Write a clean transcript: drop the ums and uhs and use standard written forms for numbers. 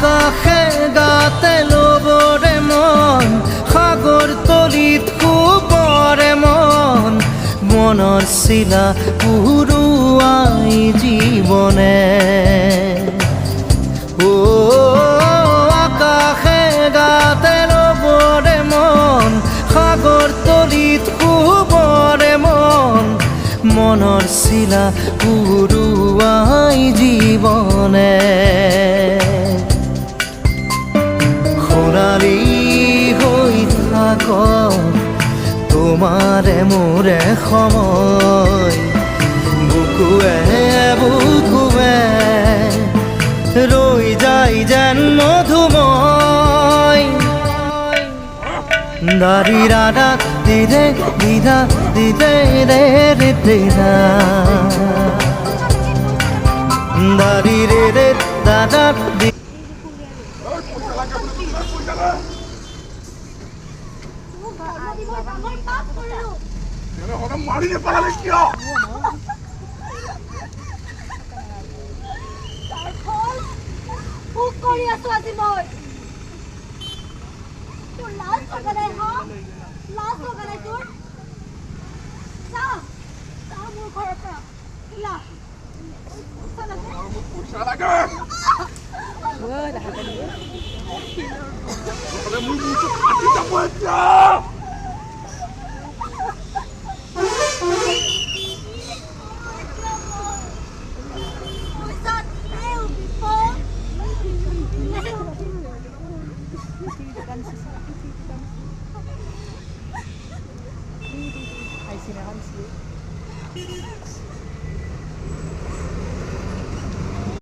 আকাশে গাতে ল'বৰে মন সাগৰ তলিত শুবৰে মন মনৰ চিলা পুৰুৱাই জীৱনে আকাশে গাতে ল'বৰে মন সাগৰ তলিত শুবৰে মন মনৰ চিলা পুৰুৱাই জীৱনে খৰালি হৈ থাক তোমাৰে মোৰে সময় বুকুৱে বুকুৱে ৰৈ যায় যেন মধুময় দাৰি ৰাধা দিদে দিদা দিদে ৰে ৰে দিদা দাৰি ৰে ৰে দাদা মাৰিলে পালালে কি হয় কৰি আছো আজি মই তোৰ লাজ লগা নাই হা লাজ লগা নাই তোৰ যা যা মোৰ ঘৰৰ পৰা ইলা পইচা লাগে মোৰ মুখ ফাটি যাব এতিয়া